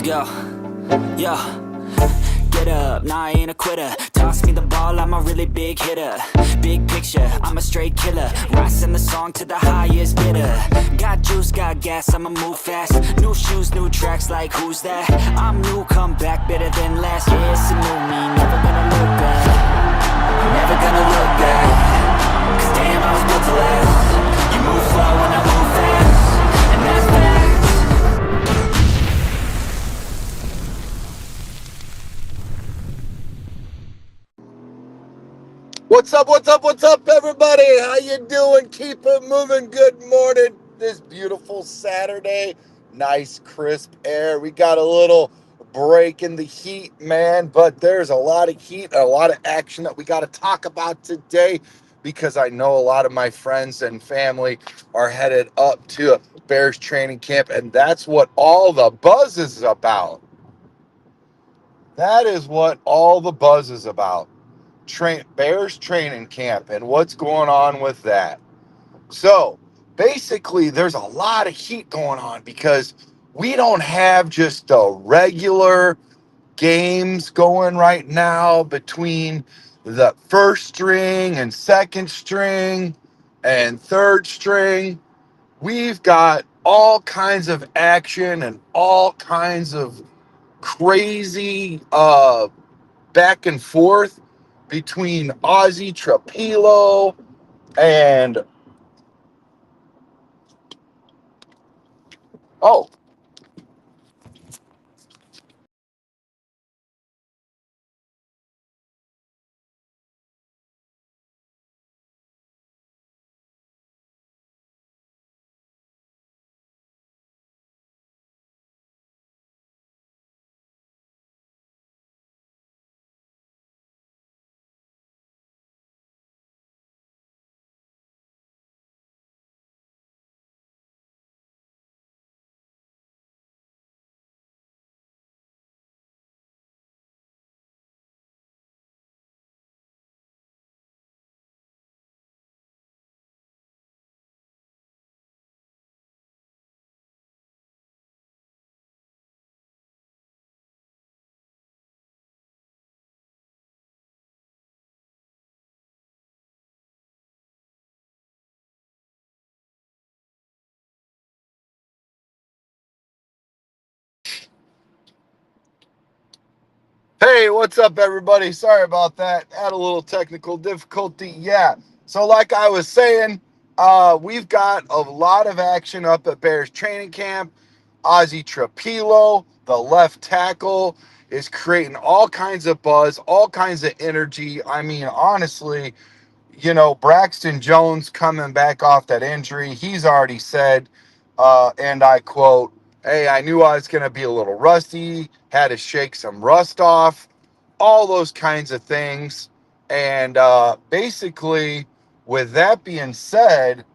Yo, yo, get up, nah I ain't a quitter. Toss me the ball, I'm a really big hitter. Big picture, I'm a straight killer. Rising the song to the highest bidder. Got juice, got gas, I'ma move fast. New shoes, new tracks, like who's that? I'm new, come back, better than last. Yeah, it's a new me, never gonna look back. Never gonna look back. Cause damn, I was built to last. You move slow and I move fast. And that's facts. What's up, everybody? How you doing? Keep it moving. Good morning. This beautiful Saturday. Nice, crisp air. We got a little break in the heat, man, but there's a lot of heat, a lot of action that we got to talk about today because I know a lot of my friends and family are headed up to Bears training camp, and that's what all the buzz is about. That is what all the buzz is about. Bears training camp and what's going on with that. So basically, there's a lot of heat going on because we don't have just the regular games going right now between the first string and second string and third string. We've got all kinds of action and all kinds of crazy back and forth between Ozzy Trapilo and oh, hey, what's up, everybody? Sorry about that. Had a little technical difficulty. Yeah. So, like I was saying, we've got a lot of action up at Bears training camp. Ozzy Trapilo, the left tackle, is creating all kinds of buzz, all kinds of energy. I mean, honestly, Braxton Jones coming back off that injury, he's already said, and I quote, "Hey, I knew I was going to be a little rusty, had to shake some rust off," all those kinds of things. And basically, with that being said,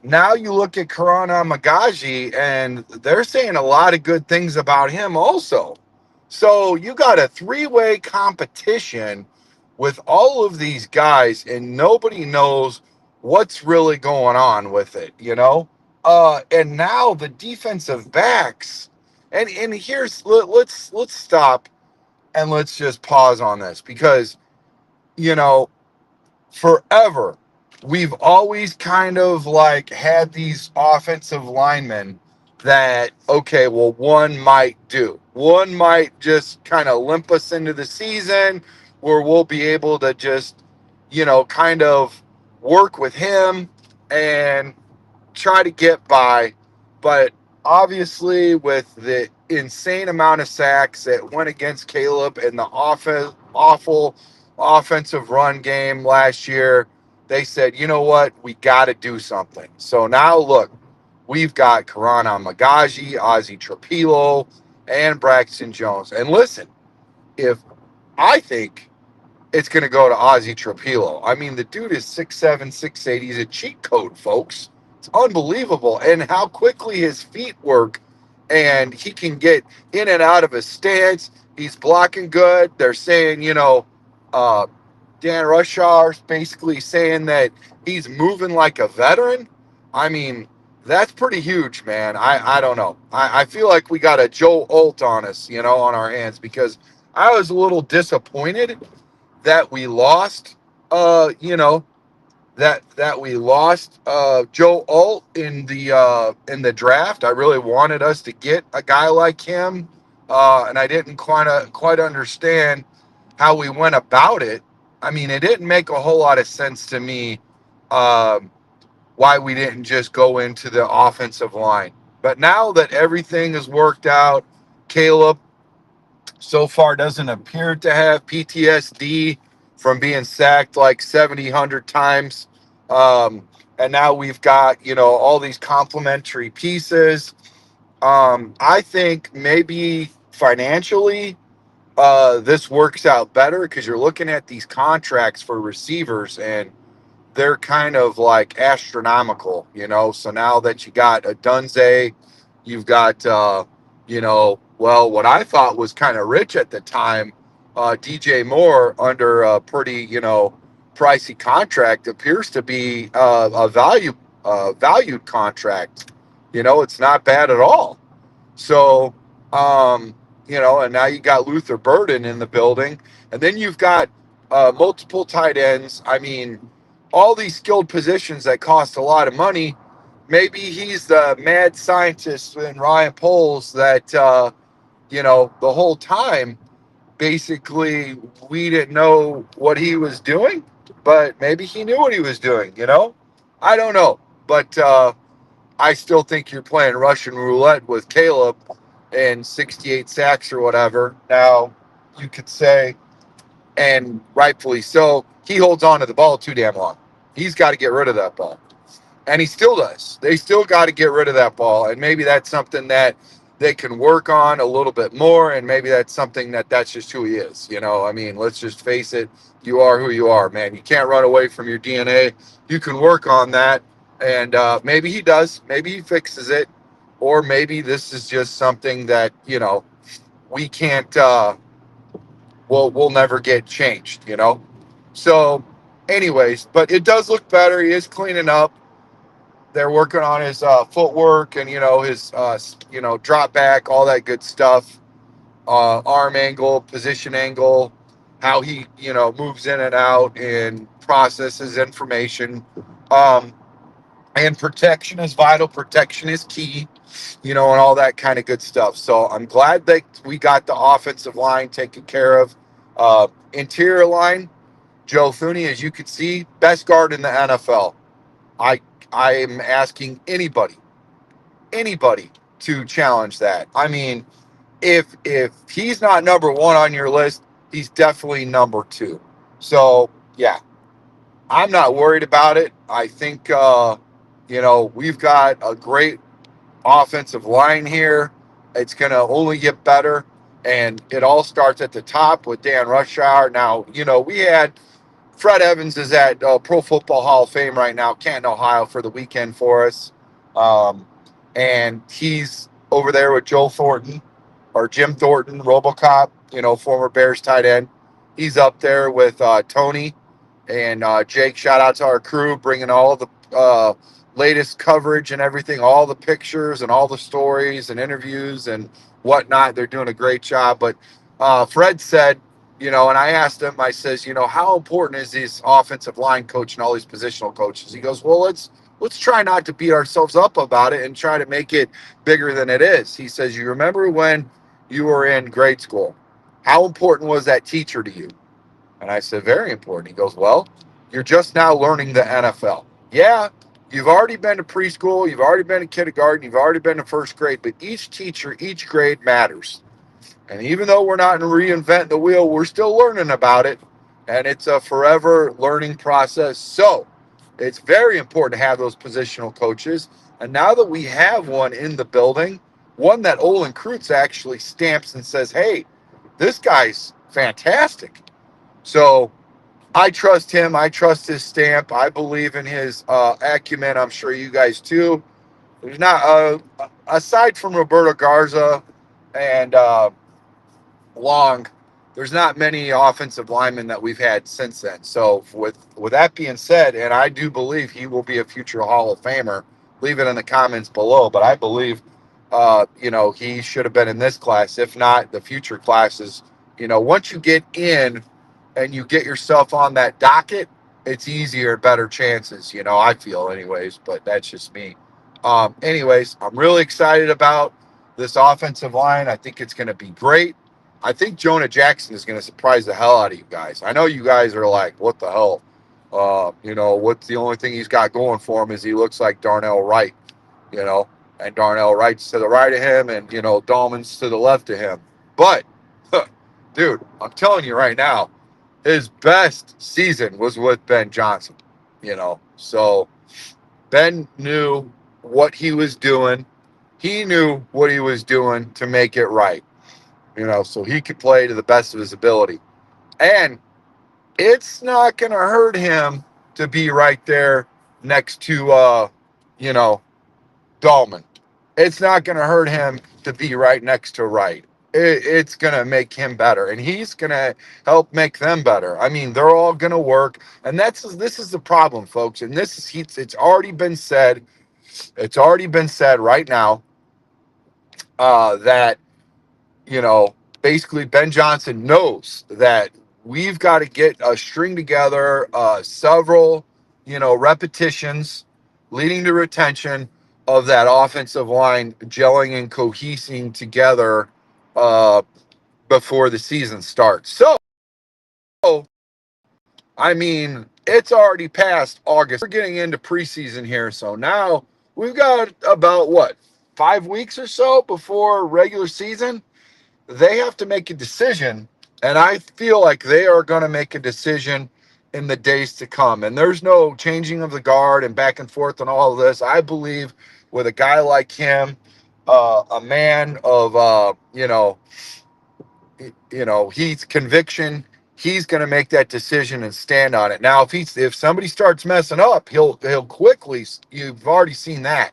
now you look at Kiran Amegadjie, and they're saying a lot of good things about him also. So you got a three-way competition with all of these guys, and nobody knows what's really going on with it. And now the defensive backs, and here's let's stop and let's just pause on this because you know forever, we've always kind of like had these offensive linemen that, okay, well, one might do. One might just kind of limp us into the season where we'll be able to just, kind of work with him and try to get by. But obviously, with the insane amount of sacks that went against Caleb and the awful offensive run game last year, they said, you know what, we got to do something. So now look, we've got Kiran Amegadjie, Ozzy Trapilo, and Braxton Jones. And listen, if I think it's going to go to Ozzy Trapilo. I mean, the dude is 6'7", 6'8". He's a cheat code, folks. It's unbelievable. And how quickly his feet work, and he can get in and out of his stance. He's blocking good. They're saying, uh, Dan Rushaw's basically saying that he's moving like a veteran. I mean, That's pretty huge, man. I don't know. I feel like we got a Joe Alt on us, on our hands, because I was a little disappointed that we lost, that we lost Joe Alt in the draft. I really wanted us to get a guy like him, and I didn't quite understand how we went about it. I mean, it didn't make a whole lot of sense to me. Why we didn't just go into the offensive line. But now that everything is worked out, Caleb so far doesn't appear to have PTSD from being sacked like 70, 100 times. And now we've got, all these complementary pieces. I think maybe financially, this works out better because you're looking at these contracts for receivers and they're kind of like astronomical. So now that you got a Dunze, you've got, well, what I thought was kind of rich at the time, DJ Moore under a pretty, pricey contract appears to be valued contract. It's not bad at all. So, and now you got Luther Burden in the building, and then you've got multiple tight ends. I mean, all these skilled positions that cost a lot of money. Maybe he's the mad scientist in Ryan Poles that, the whole time, basically, we didn't know what he was doing, but maybe he knew what he was doing. I don't know. But I still think you're playing Russian roulette with Caleb and 68 sacks or whatever. Now, you could say, and rightfully so, he holds on to the ball too damn long. He's got to get rid of that ball. And he still does. They still got to get rid of that ball. And maybe that's something that they can work on a little bit more. And maybe that's something that's just who he is. I mean, let's just face it. You are who you are, man. You can't run away from your DNA. You can work on that. And maybe he does. Maybe he fixes it. Or maybe this is just something that, we can't, we'll never get changed. So, anyways, but it does look better. He is cleaning up. They're working on his footwork and his drop back, all that good stuff. Arm angle, position angle, how he moves in and out and processes information. Um, and protection is vital. Protection is key. And all that kind of good stuff. So I'm glad that we got the offensive line taken care of. Interior line, Joe Thuney, as you can see, best guard in the NFL. I I am asking anybody to challenge that. I mean, if he's not number one on your list, he's definitely number two. So yeah, I'm not worried about it. I think we've got a great offensive line here. It's going to only get better. And it all starts at the top with Dan Rushhour. Now, we had Fred Evans is at Pro Football Hall of Fame right now, Canton, Ohio, for the weekend for us. And he's over there with Joe Thornton or Jim Thornton, Robocop, former Bears tight end. He's up there with Tony and Jake. Shout out to our crew, bringing all the latest coverage and everything, all the pictures and all the stories and interviews and whatnot. They're doing a great job. But Fred said, and I asked him, I says, how important is this offensive line coach and all these positional coaches? He goes, well, let's try not to beat ourselves up about it and try to make it bigger than it is. He says, you remember when you were in grade school? How important was that teacher to you? And I said, very important. He goes, well, you're just now learning the NFL. Yeah, you've already been to preschool, you've already been to kindergarten, you've already been to first grade, but each teacher, each grade matters. And even though we're not reinventing the wheel, we're still learning about it. And it's a forever learning process. So it's very important to have those positional coaches. And now that we have one in the building, one that Olin Kreutz actually stamps and says, hey, this guy's fantastic. So I trust him. I trust his stamp. I believe in his acumen. I'm sure you guys too. There's not, aside from Roberto Garza and Long, there's not many offensive linemen that we've had since then. So with that being said, and I do believe he will be a future Hall of Famer, leave it in the comments below. But I believe, he should have been in this class, if not the future classes. Once you get in and you get yourself on that docket, it's easier, better chances. I feel, anyways. But that's just me. Anyways, I'm really excited about this offensive line. I think it's going to be great. I think Jonah Jackson is going to surprise the hell out of you guys. I know you guys are like, what the hell? What's the only thing he's got going for him is he looks like Darnell Wright, and Darnell Wright's to the right of him, and, Dahlman's to the left of him. But, dude, I'm telling you right now, his best season was with Ben Johnson, So Ben knew what he was doing. He knew what he was doing to make it right, so he could play to the best of his ability. And it's not going to hurt him to be right there next to, Dahlman. It's not going to hurt him to be right next to Wright. It's going to make him better, and he's going to help make them better. I mean, they're all going to work, and this is the problem, folks. And it's already been said. It's already been said right now that basically Ben Johnson knows that we've got to get a string together several, repetitions leading to retention of that offensive line gelling and cohesing together before the season starts. So, I mean, it's already past August. We're getting into preseason here. So now we've got about 5 weeks or so before regular season. They have to make a decision, and I feel like they are going to make a decision in the days to come. And there's no changing of the guard and back and forth and all of this. I believe with a guy like him, a man of he's conviction. He's going to make that decision and stand on it. Now, if somebody starts messing up, he'll quickly. You've already seen that.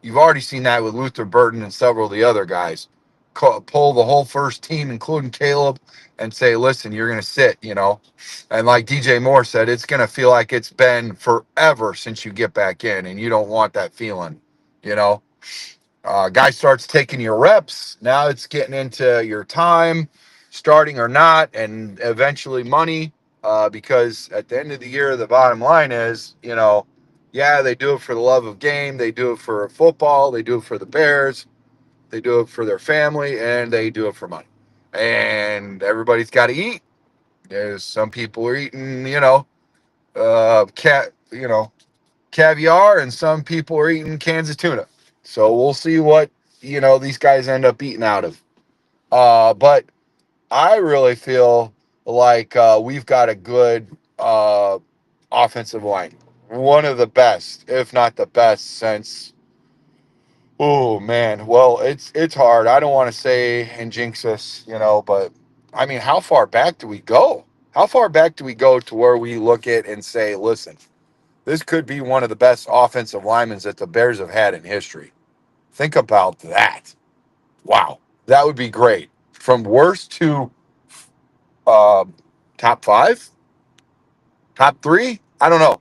You've already seen that with Luther Burden and several of the other guys. Pull the whole first team, including Caleb, and say, listen, you're going to sit, And like DJ Moore said, it's going to feel like it's been forever since you get back in, and you don't want that feeling, Guy starts taking your reps. Now it's getting into your time, starting or not, and eventually money, because at the end of the year, the bottom line is, yeah, they do it for the love of game. They do it for football. They do it for the Bears. They do it for their family, and they do it for money. And everybody's got to eat. There's some people are eating, caviar, and some people are eating cans of tuna. So we'll see what these guys end up eating out of. But I really feel like we've got a good offensive line, one of the best, if not the best, since. Oh man, well it's hard. I don't want to say and jinx us, but I mean, how far back do we go? How far back do we go to where we look at and say, listen, this could be one of the best offensive linemen that the Bears have had in history. Think about that. Wow, that would be great. From worst to uh, top five, top three. I don't know.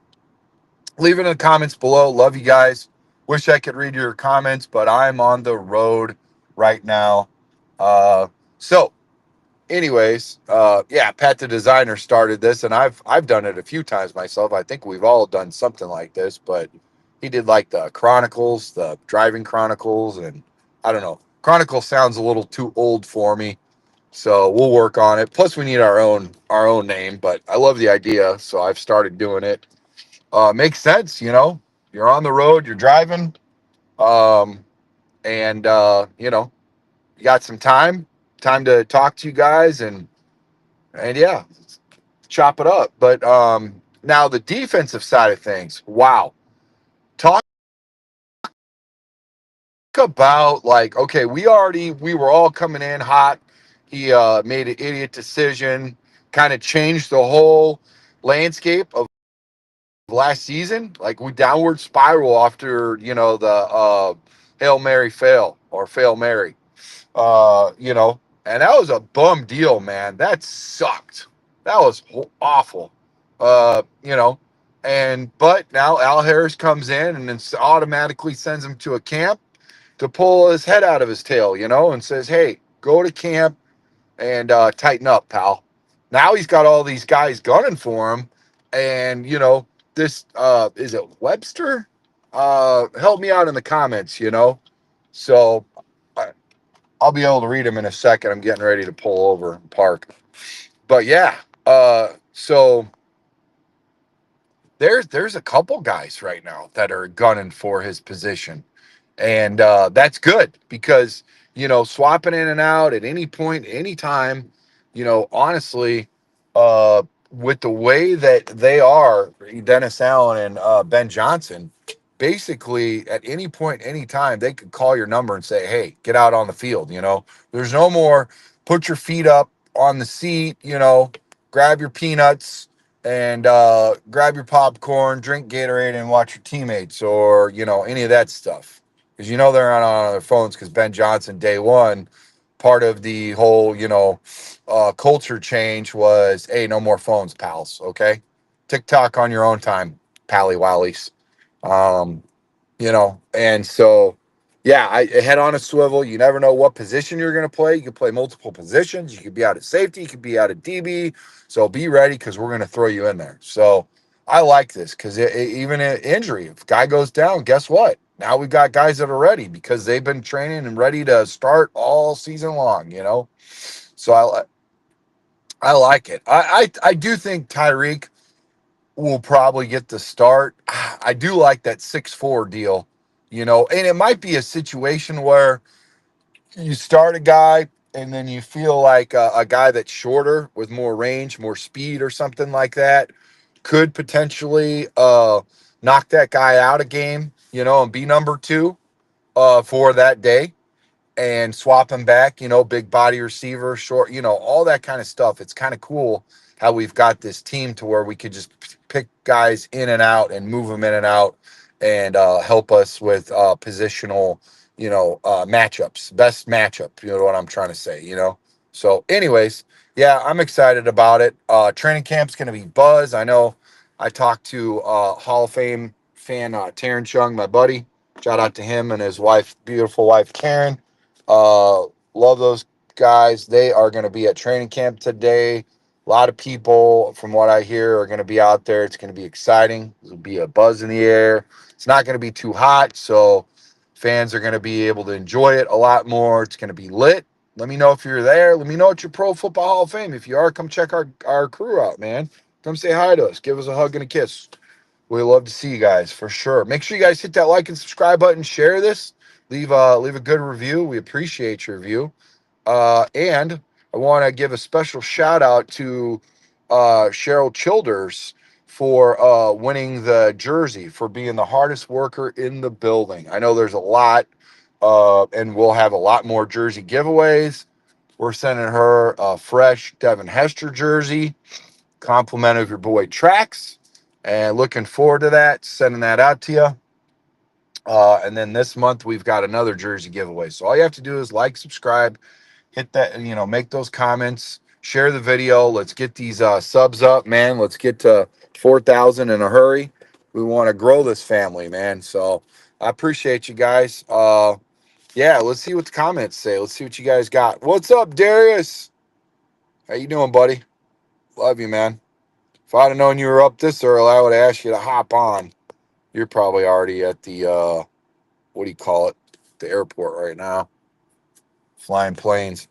Leave it in the comments below. Love you guys. Wish I could read your comments, but I'm on the road right now. So, anyways, yeah, Pat the designer started this, and I've done it a few times myself. I think we've all done something like this, but he did like the Chronicles, the Driving Chronicles, and I don't know. Chronicle sounds a little too old for me, so we'll work on it. Plus, we need our own name, but I love the idea, so I've started doing it. Makes sense, You're on the road, you're driving, and you got some time to talk to you guys, and yeah, chop it up. But now the defensive side of things, wow. Talk about like, okay, we were all coming in hot. He made an idiot decision, kind of changed the whole landscape of last season. Like we downward spiral after, the Hail Mary fail or fail Mary. And that was a bum deal, man. That sucked. That was awful. Uh, you know, But now Al Harris comes in and then automatically sends him to a camp to pull his head out of his tail, and says, "Hey, go to camp and tighten up, pal." Now he's got all these guys gunning for him, and this is it Webster? Help me out in the comments, So I, I'll be able to read them in a second. I'm getting ready to pull over and park, but yeah. So there's a couple guys right now that are gunning for his position. And that's good because, swapping in and out at any point, any time, honestly, with the way that they are, Dennis Allen and Ben Johnson, basically at any point, any time, they could call your number and say, "Hey, get out on the field." There's no more put your feet up on the seat, grab your peanuts and grab your popcorn, drink Gatorade, and watch your teammates, or any of that stuff, because they're on their phones. Because Ben Johnson, day one, part of the whole culture change was, hey, no more phones, pals. Okay, TikTok on your own time, pally wallies. Um, and so, yeah, I head on a swivel. You never know what position you're going to play. You can play multiple positions. You could be out at safety. You could be out at DB. So be ready, because we're going to throw you in there. So I like this, because even an injury, if guy goes down, guess what? Now we've got guys that are ready because they've been training and ready to start all season long. So I like it. I do think Tyrique will probably get the start. I do like that 6'4" deal, and it might be a situation where you start a guy and then you feel like a guy that's shorter with more range, more speed, or something like that could potentially knock that guy out a game, and be number two for that day, and swap him back, big body receiver, short, all that kind of stuff. It's kind of cool how we've got this team to where we could just pick guys in and out and move them in and out, and help us with positional, matchups, best matchup, what I'm trying to say. So anyways, yeah, I'm excited about it. Training camp's going to be buzz. I know I talked to Hall of Fame fan Terrence Young, my buddy. Shout out to him and his wife, beautiful wife, Karen. uh, Love those guys. They are going to be at training camp today. A lot of people, from what I hear, are going to be out there. It's going to be exciting. There'll be a buzz in the air. It's not going to be too hot, so fans are going to be able to enjoy it a lot more. It's going to be lit. Let me know if you're there. Let me know at your Pro Football Hall of Fame. If you are, come check our crew out, man. Come say hi to us. Give us a hug and a kiss. We love to see you guys for sure. Make sure you guys hit that like and subscribe button. Share this. Leave a good review. We appreciate your review. And I want to give a special shout out to Cheryl Childers for winning the jersey, for being the hardest worker in the building. I know there's a lot, and we'll have a lot more jersey giveaways. We're sending her a fresh Devin Hester jersey, compliment of your boy Trax, and looking forward to that. Sending that out to you. And then this month we've got another jersey giveaway. So all you have to do is like, subscribe, hit that, make those comments, share the video. Let's get these subs up, man. Let's get to 4,000 in a hurry. We want to grow this family, man. So I appreciate you guys. Yeah, let's see what the comments say. Let's see what you guys got. What's up, Darius? How you doing, buddy? Love you, man. If I'd have known you were up this early, I would have asked you to hop on. You're probably already at the what do you call it? The airport right now, flying planes.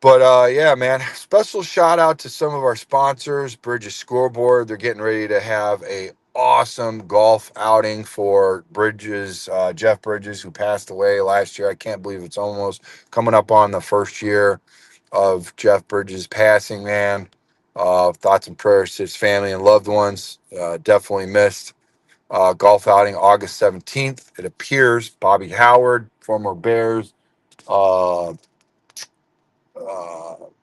But yeah, man, special shout out to some of our sponsors. Bridges Scoreboard, they're getting ready to have a awesome golf outing for Bridges, Jeff Bridges, who passed away last year. I can't believe it's almost coming up on the first year of Jeff Bridges passing, man. Thoughts and prayers to his family and loved ones. Definitely missed. Golf outing August 17th. It appears Bobby Howard, former Bears, uh,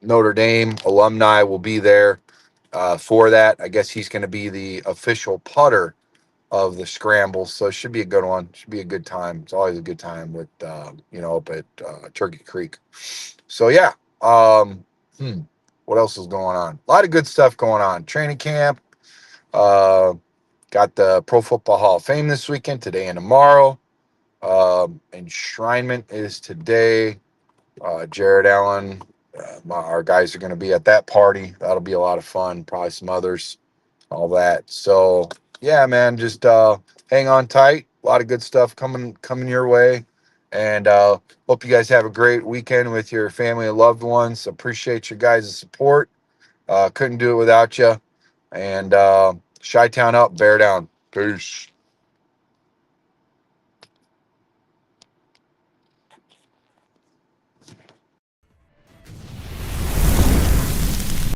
Notre Dame alumni, will be there for that. I guess he's going to be the official putter of the scramble, so it should be a good one. Should be a good time. It's always a good time with up at Turkey Creek. So yeah. What else is going on? A lot of good stuff going on. Training camp. Uh, got the Pro Football Hall of Fame this weekend, today and tomorrow. Enshrinement is today. Jared Allen, our guys are going to be at that party. That'll be a lot of fun. Probably some others, all that. So yeah, man, just hang on tight. A lot of good stuff coming your way, and hope you guys have a great weekend with your family and loved ones. Appreciate your guys' support. Couldn't do it without you. And Chi-Town up, bear down. Peace.